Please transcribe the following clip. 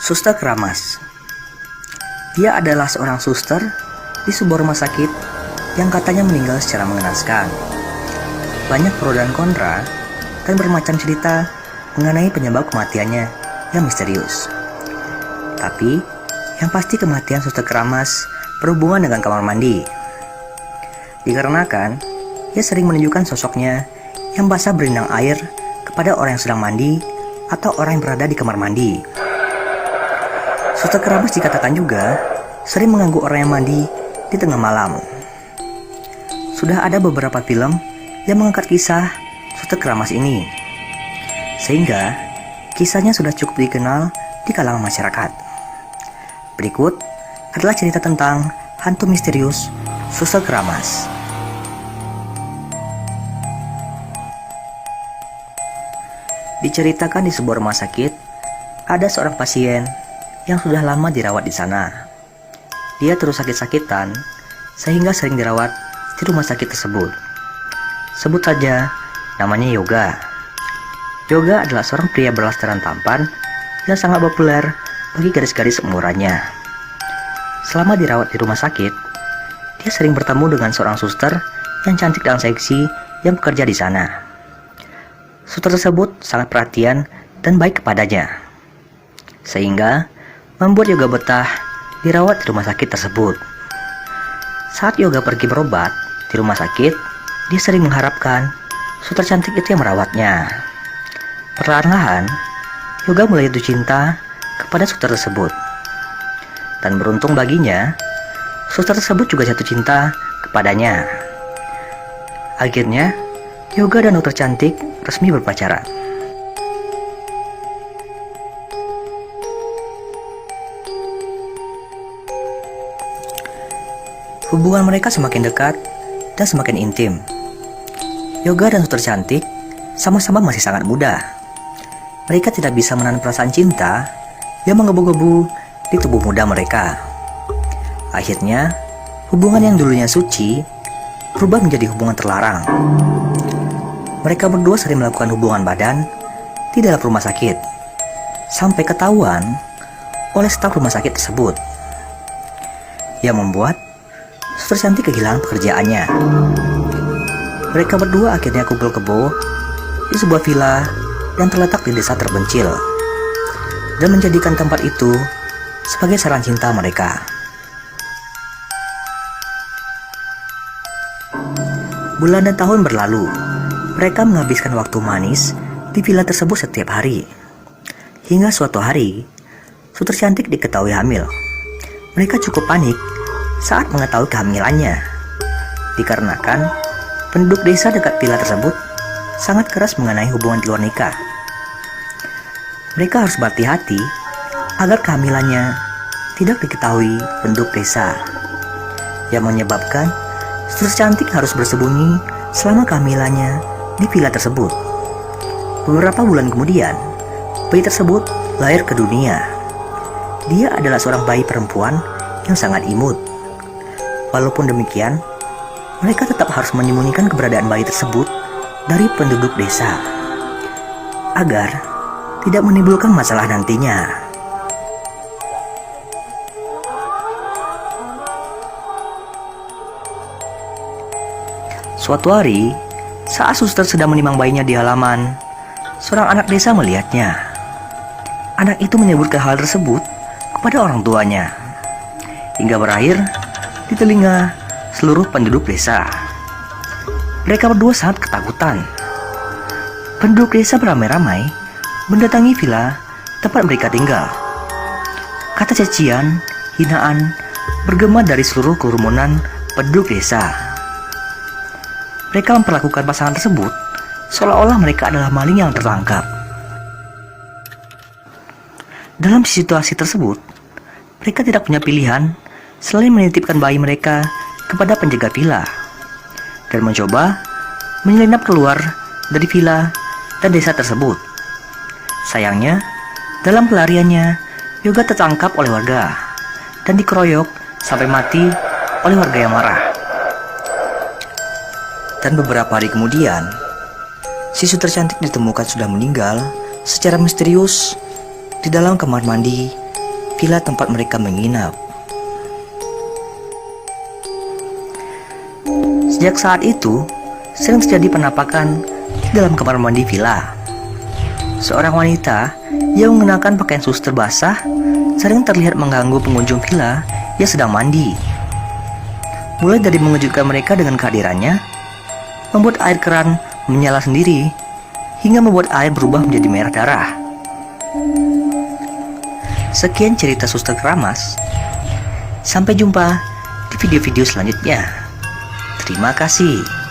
Suster Keramas. Dia adalah seorang suster di sebuah rumah sakit yang katanya meninggal secara mengenaskan. Banyak pro dan kontra dan bermacam cerita mengenai penyebab kematiannya yang misterius. Tapi yang pasti kematian Suster Keramas berhubungan dengan kamar mandi. Dikarenakan ia sering menunjukkan sosoknya yang basah berendang air kepada orang yang sedang mandi atau orang yang berada di kamar mandi. Suster Keramas dikatakan juga sering mengganggu orang yang mandi di tengah malam. Sudah ada beberapa film yang mengangkat kisah Suster Keramas ini, sehingga kisahnya sudah cukup dikenal di kalangan masyarakat. Berikut adalah cerita tentang hantu misterius Suster Keramas. Diceritakan di sebuah rumah sakit, ada seorang pasien yang sudah lama dirawat di sana. Dia terus sakit-sakitan sehingga sering dirawat di rumah sakit tersebut. Sebut saja namanya Yoga. Yoga adalah seorang pria berlastaran tampan yang sangat populer bagi gadis-gadis seumurannya. Selama dirawat di rumah sakit, dia sering bertemu dengan seorang suster yang cantik dan seksi yang bekerja di sana. Suster tersebut sangat perhatian dan baik kepadanya, sehingga membuat Yoga betah dirawat di rumah sakit tersebut. Saat Yoga pergi berobat di rumah sakit, dia sering mengharapkan suster cantik itu yang merawatnya. Perlahan-lahan, Yoga mulai jatuh cinta kepada suster tersebut. Dan beruntung baginya, suster tersebut juga jatuh cinta kepadanya. Akhirnya, Yoga dan dokter cantik resmi berpacaran. Hubungan mereka semakin dekat dan semakin intim. Yoga dan suster cantik sama-sama masih sangat muda. Mereka tidak bisa menahan perasaan cinta yang menggebu-gebu di tubuh muda mereka. Akhirnya, hubungan yang dulunya suci berubah menjadi hubungan terlarang. Mereka berdua sering melakukan hubungan badan di dalam rumah sakit, sampai ketahuan oleh staf rumah sakit tersebut, yang membuat suster cantik kehilangan pekerjaannya. Mereka berdua akhirnya kumpul kebo di sebuah villa yang terletak di desa terpencil, dan menjadikan tempat itu sebagai sarang cinta mereka. Bulan dan tahun berlalu, mereka menghabiskan waktu manis di villa tersebut setiap hari. Hingga suatu hari, suster cantik diketahui hamil. Mereka cukup panik saat mengetahui kehamilannya, dikarenakan penduduk desa dekat villa tersebut sangat keras mengenai hubungan di luar nikah. Mereka harus berhati-hati agar kehamilannya tidak diketahui penduduk desa, yang menyebabkan suster cantik harus bersembunyi selama kehamilannya di villa tersebut. Beberapa bulan kemudian, bayi tersebut lahir ke dunia. Dia adalah seorang bayi perempuan yang sangat imut. Walaupun demikian, mereka tetap harus menyembunyikan keberadaan bayi tersebut dari penduduk desa, agar tidak menimbulkan masalah nantinya. Suatu hari, saat suster sedang menimang bayinya di halaman, seorang anak desa melihatnya. Anak itu menyebutkan hal tersebut kepada orang tuanya, hingga berakhir di telinga seluruh penduduk desa. Mereka berdua sangat ketakutan. Penduduk desa beramai-ramai mendatangi villa tempat mereka tinggal. Kata cacian, hinaan bergema dari seluruh kerumunan penduduk desa. Mereka memperlakukan pasangan tersebut seolah-olah mereka adalah maling yang tertangkap. Dalam situasi tersebut, mereka tidak punya pilihan selain menitipkan bayi mereka kepada penjaga villa dan mencoba menyelinap keluar dari villa dan desa tersebut. Sayangnya, dalam pelariannya, Yoga tertangkap oleh warga dan dikeroyok sampai mati oleh warga yang marah. Dan beberapa hari kemudian, si suster cantik ditemukan sudah meninggal secara misterius di dalam kamar mandi villa tempat mereka menginap. Sejak saat itu, sering terjadi penampakan di dalam kamar mandi villa. Seorang wanita yang mengenakan pakaian suster basah sering terlihat mengganggu pengunjung villa yang sedang mandi. Mulai dari mengejutkan mereka dengan kehadirannya, membuat air keran menyala sendiri, hingga membuat air berubah menjadi merah darah. Sekian cerita suster keramas. Sampai jumpa di video-video selanjutnya. Terima kasih.